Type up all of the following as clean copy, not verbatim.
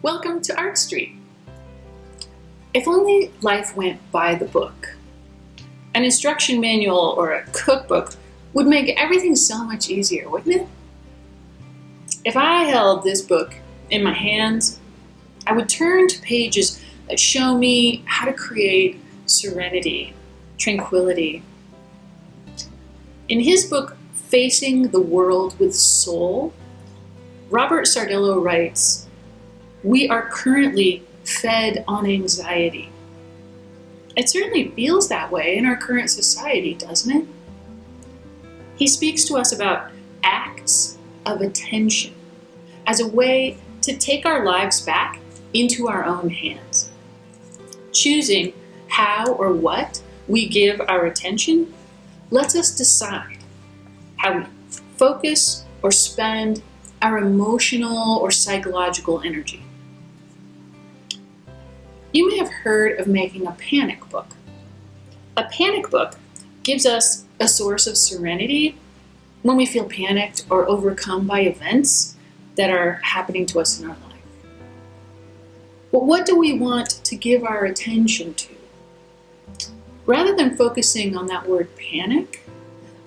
Welcome to ArtStreet. If only life went by the book. An instruction manual or a cookbook would make everything so much easier, wouldn't it? If I held this book in my hands, I would turn to pages that show me how to create serenity, tranquility. In his book, Facing the World with Soul, Robert Sardello writes, "We are currently fed on anxiety." It certainly feels that way in our current society, doesn't it? He speaks to us about acts of attention as a way to take our lives back into our own hands. Choosing how or what we give our attention lets us decide how we focus or spend our emotional or psychological energy. You may have heard of making a panic book. A panic book gives us a source of serenity when we feel panicked or overcome by events that are happening to us in our life. But what do we want to give our attention to? Rather than focusing on that word panic,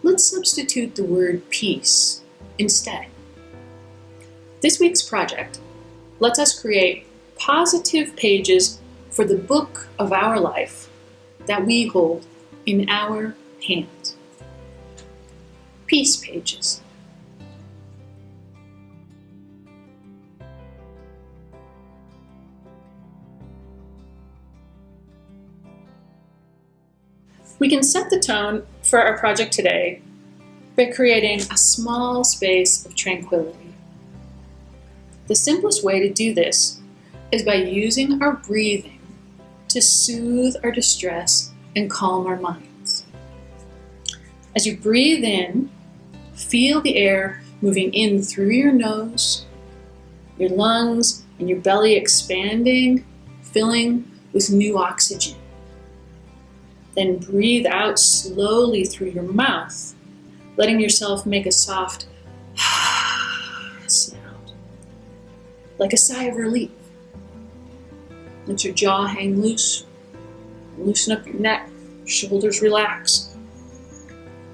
let's substitute the word peace instead. This week's project lets us create positive pages for the book of our life that we hold in our hands. Peace pages. We can set the tone for our project today by creating a small space of tranquility. The simplest way to do this is by using our breathing to soothe our distress and calm our minds. As you breathe in, feel the air moving in through your nose, your lungs and your belly expanding, filling with new oxygen. Then breathe out slowly through your mouth, letting yourself make a soft sound, like a sigh of relief. Let your jaw hang loose, loosen up your neck, shoulders relax.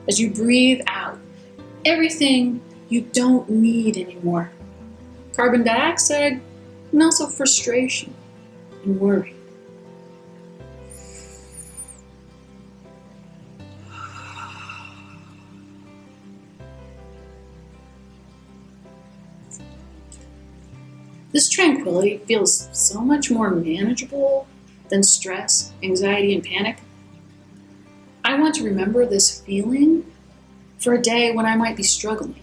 As you breathe out everything you don't need anymore, carbon dioxide and also frustration and worry. This tranquility feels so much more manageable than stress, anxiety, and panic. I want to remember this feeling for a day when I might be struggling.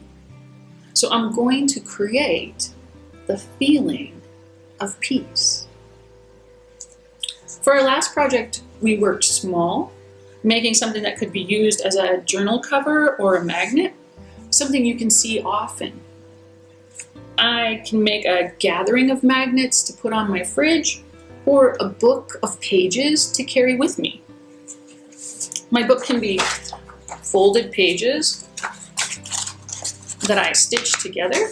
So I'm going to create the feeling of peace. For our last project, we worked small, making something that could be used as a journal cover or a magnet, something you can see often. I can make a gathering of magnets to put on my fridge or a book of pages to carry with me. My book can be folded pages that I stitch together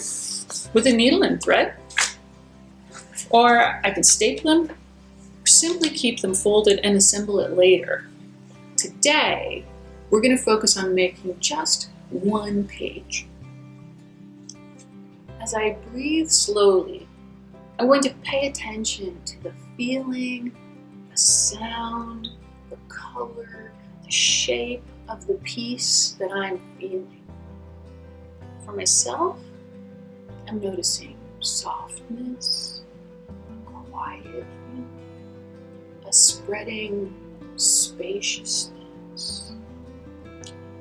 with a needle and thread, or I can staple them or simply keep them folded and assemble it later. Today, we're going to focus on making just one page. As I breathe slowly, I'm going to pay attention to the feeling, the sound, the color, the shape of the piece that I'm feeling. For myself, I'm noticing softness, quietness, a spreading spaciousness.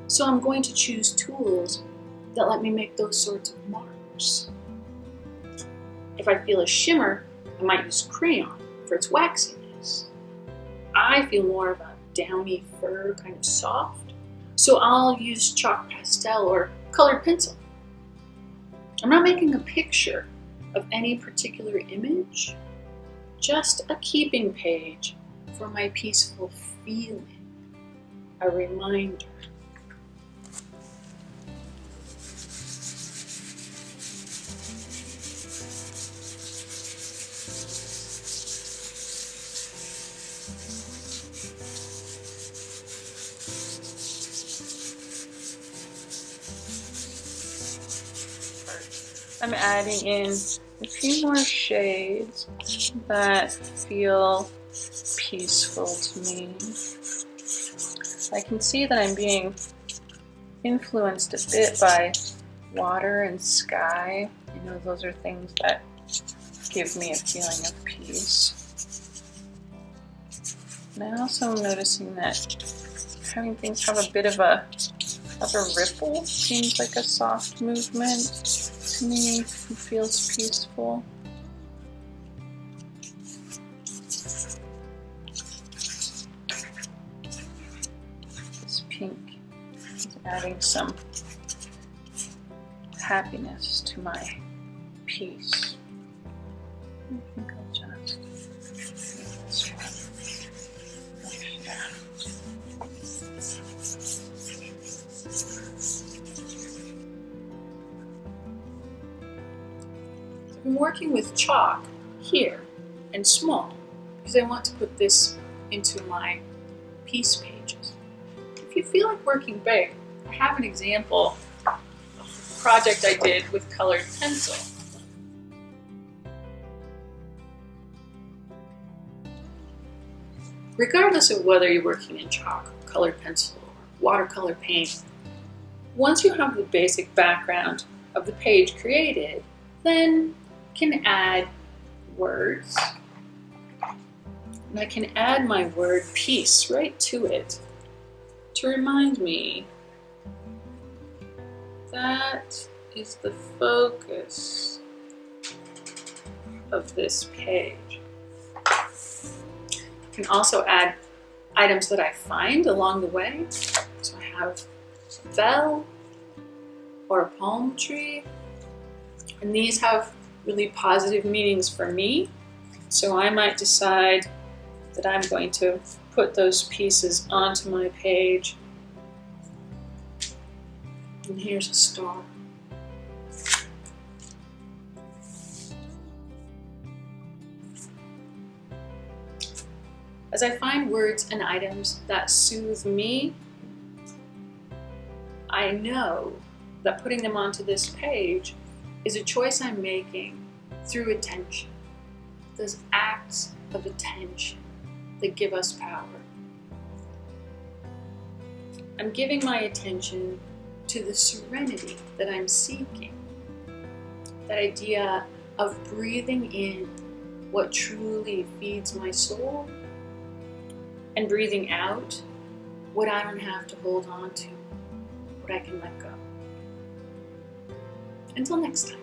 So I'm going to choose tools that let me make those sorts of marks. If I feel a shimmer, I might use crayon for its waxiness. I feel more of a downy fur, kind of soft, so I'll use chalk pastel or colored pencil. I'm not making a picture of any particular image, just a keeping page for my peaceful feeling, a reminder. I'm adding in a few more shades that feel peaceful to me. I can see that I'm being influenced a bit by water and sky. You know, those are things that give me a feeling of peace. And I also am noticing that having things have a bit of a ripple seems like a soft movement to me. It feels peaceful. This pink is adding some happiness to my piece. I think I'll just make this one like that. I'm working with chalk here and small because I want to put this into my piece pages. If you feel like working big, I have an example of a project I did with colored pencil. Regardless of whether you're working in chalk, colored pencil, or watercolor paint, once you have the basic background of the page created, then you can add words. And I can add my word piece right to it to remind me that is the focus of this page. I can also add items that I find along the way. So I have a bell or a palm tree, and these have really positive meanings for me. So I might decide that I'm going to put those pieces onto my page. And here's a star. As I find words and items that soothe me, I know that putting them onto this page is a choice I'm making through attention. Those acts of attention that give us power. I'm giving my attention to the serenity that I'm seeking. That idea of breathing in what truly feeds my soul and breathing out what I don't have to hold on to, what I can let go. Until next time.